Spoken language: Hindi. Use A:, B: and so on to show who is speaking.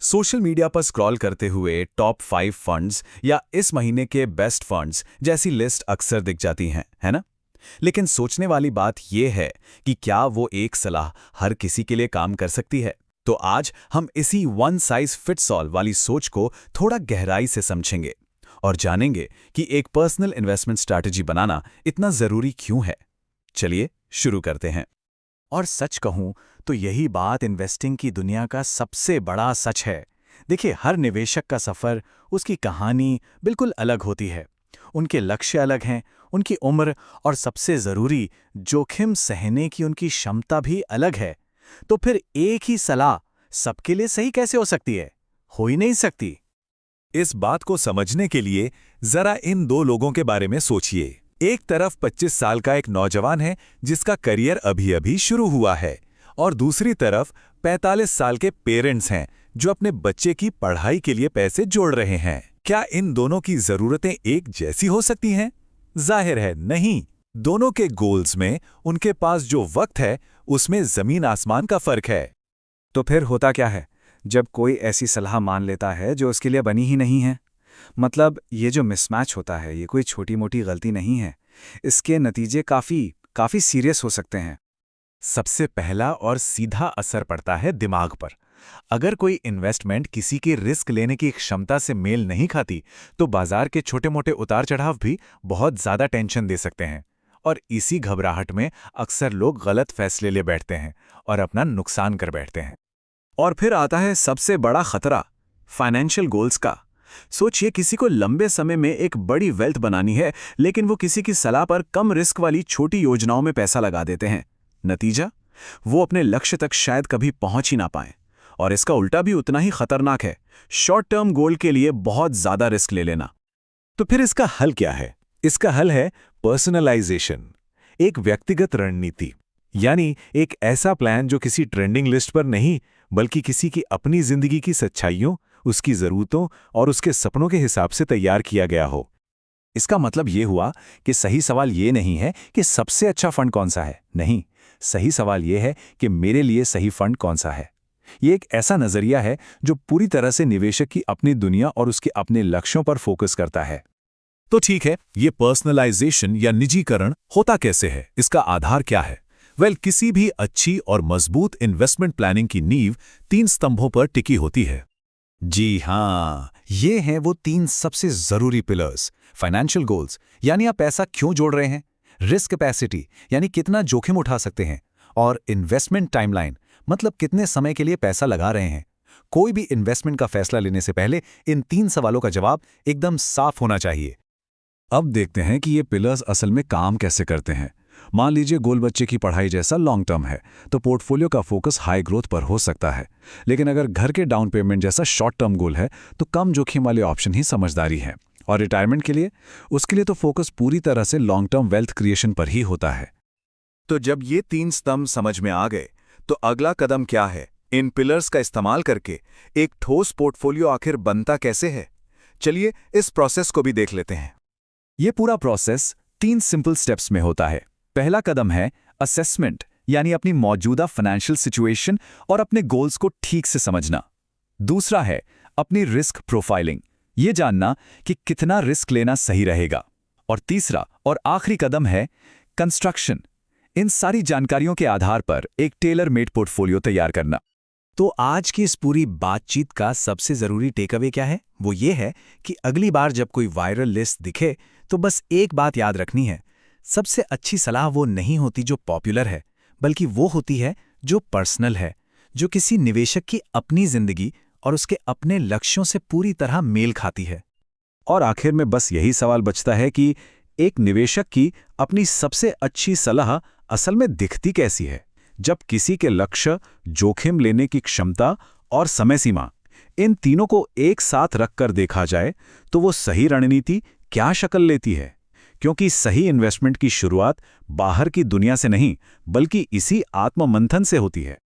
A: सोशल मीडिया पर स्क्रॉल करते हुए टॉप 5 फंड्स या इस महीने के बेस्ट फंड्स जैसी लिस्ट अक्सर दिख जाती हैं, है ना? लेकिन सोचने वाली बात यह है कि क्या वो एक सलाह हर किसी के लिए काम कर सकती है? तो आज हम इसी वन साइज फिट्स ऑल वाली सोच को थोड़ा गहराई से समझेंगे और जानेंगे कि एक पर्सनल इन्वेस्टमेंट स्ट्रैटेजी बनाना इतना जरूरी क्यों है। चलिए शुरू करते हैं। और सच कहूं तो यही बात इन्वेस्टिंग की दुनिया का सबसे बड़ा सच है। देखिए, हर निवेशक का सफ़र, उसकी कहानी बिल्कुल अलग होती है। उनके लक्ष्य अलग हैं, उनकी उम्र और सबसे ज़रूरी जोखिम सहने की उनकी क्षमता भी अलग है। तो फिर एक ही सलाह सबके लिए सही कैसे हो सकती है? हो ही नहीं सकती।
B: इस बात को समझने के लिए जरा इन दो लोगों के बारे में सोचिए। एक तरफ 25 साल का एक नौजवान है जिसका करियर अभी अभी शुरू हुआ है, और दूसरी तरफ 45 साल के पेरेंट्स हैं जो अपने बच्चे की पढ़ाई के लिए पैसे जोड़ रहे हैं। क्या इन दोनों की जरूरतें एक जैसी हो सकती हैं? जाहिर है नहीं। दोनों के गोल्स में उनके पास जो वक्त है उसमें जमीन आसमान का फर्क है।
C: तो फिर होता क्या है जब कोई ऐसी सलाह मान लेता है जो उसके लिए बनी ही नहीं है? मतलब ये जो मिसमैच होता है, ये कोई छोटी मोटी गलती नहीं है। इसके नतीजे काफी सीरियस हो सकते हैं।
A: सबसे पहला और सीधा असर पड़ता है दिमाग पर। अगर कोई इन्वेस्टमेंट किसी की रिस्क लेने की क्षमता से मेल नहीं खाती, तो बाजार के छोटे मोटे उतार चढ़ाव भी बहुत ज्यादा टेंशन दे सकते हैं। और इसी घबराहट में अक्सर लोग गलत फैसले ले बैठते हैं और अपना नुकसान कर बैठते हैं।
C: और फिर आता है सबसे बड़ा खतरा, फाइनेंशियल गोल्स का। सोचिए, किसी को लंबे समय में एक बड़ी वेल्थ बनानी है, लेकिन वो किसी की सलाह पर कम रिस्क वाली छोटी योजनाओं में पैसा लगा देते हैं। नतीजा, वो अपने लक्ष्य तक शायद कभी पहुंच ही ना पाएं। और इसका उल्टा भी उतना ही खतरनाक है, शॉर्ट टर्म गोल के लिए बहुत ज्यादा रिस्क ले लेना।
B: तो फिर इसका हल क्या है? इसका हल है पर्सनलाइजेशन, एक व्यक्तिगत रणनीति। यानी एक ऐसा प्लान जो किसी ट्रेंडिंग लिस्ट पर नहीं, बल्कि किसी की अपनी जिंदगी की सच्चाइयों, उसकी जरूरतों और उसके सपनों के हिसाब से तैयार किया गया हो।
C: इसका मतलब ये हुआ कि सही सवाल ये नहीं है कि सबसे अच्छा फंड कौन सा है। नहीं, सही सवाल ये है कि मेरे लिए सही फंड कौन सा है। ये एक ऐसा नजरिया है जो पूरी तरह से निवेशक की अपनी दुनिया और उसके अपने लक्ष्यों पर फोकस करता है।
B: तो ठीक है, ये पर्सनलाइजेशन या निजीकरण होता कैसे है? इसका आधार क्या है? किसी भी अच्छी और मजबूत इन्वेस्टमेंट प्लानिंग की नींव 3 स्तंभों पर टिकी होती है।
A: जी हाँ, ये हैं वो 3 सबसे जरूरी पिलर्स। फाइनेंशियल गोल्स, यानी आप पैसा क्यों जोड़ रहे हैं। रिस्क कैपेसिटी, यानी कितना जोखिम उठा सकते हैं। और इन्वेस्टमेंट टाइमलाइन, मतलब कितने समय के लिए पैसा लगा रहे हैं। कोई भी इन्वेस्टमेंट का फैसला लेने से पहले इन 3 सवालों का जवाब एकदम साफ होना चाहिए।
C: अब देखते हैं कि ये पिलर्स असल में काम कैसे करते हैं। मान लीजिए गोल बच्चे की पढ़ाई जैसा लॉन्ग टर्म है, तो पोर्टफोलियो का फोकस हाई ग्रोथ पर हो सकता है। लेकिन अगर घर के डाउन पेमेंट जैसा शॉर्ट टर्म गोल है, तो कम जोखिम वाले ऑप्शन ही समझदारी है। और रिटायरमेंट के लिए, उसके लिए तो फोकस पूरी तरह से लॉन्ग टर्म वेल्थ क्रिएशन पर ही होता है।
B: तो जब ये 3 स्तंभ समझ में आ गए, तो अगला कदम क्या है? इन पिलर्स का इस्तेमाल करके एक ठोस पोर्टफोलियो आखिर बनता कैसे है? चलिए इस प्रोसेस को भी देख लेते हैं।
C: ये पूरा प्रोसेस 3 सिंपल स्टेप्स में होता है। पहला कदम है असेसमेंट, यानी अपनी मौजूदा फाइनेंशियल सिचुएशन और अपने गोल्स को ठीक से समझना। दूसरा है अपनी रिस्क प्रोफाइलिंग, ये जानना कि कितना रिस्क लेना सही रहेगा। और तीसरा और आखिरी कदम है कंस्ट्रक्शन, इन सारी जानकारियों के आधार पर एक टेलर मेड पोर्टफोलियो तैयार करना।
A: तो आज की इस पूरी बातचीत का सबसे जरूरी टेकअवे क्या है? वो ये है कि अगली बार जब कोई वायरल लिस्ट दिखे, तो बस एक बात याद रखनी है, सबसे अच्छी सलाह वो नहीं होती जो पॉपुलर है, बल्कि वो होती है जो पर्सनल है, जो किसी निवेशक की अपनी जिंदगी और उसके अपने लक्ष्यों से पूरी तरह मेल खाती है।
C: और आखिर में बस यही सवाल बचता है कि एक निवेशक की अपनी सबसे अच्छी सलाह असल में दिखती कैसी है? जब किसी के लक्ष्य, जोखिम लेने की क्षमता और समय सीमा, इन तीनों को एक साथ रखकर देखा जाए, तो वो सही रणनीति क्या शक्ल लेती है? क्योंकि सही इन्वेस्टमेंट की शुरुआत बाहर की दुनिया से नहीं, बल्कि इसी आत्ममंथन से होती है।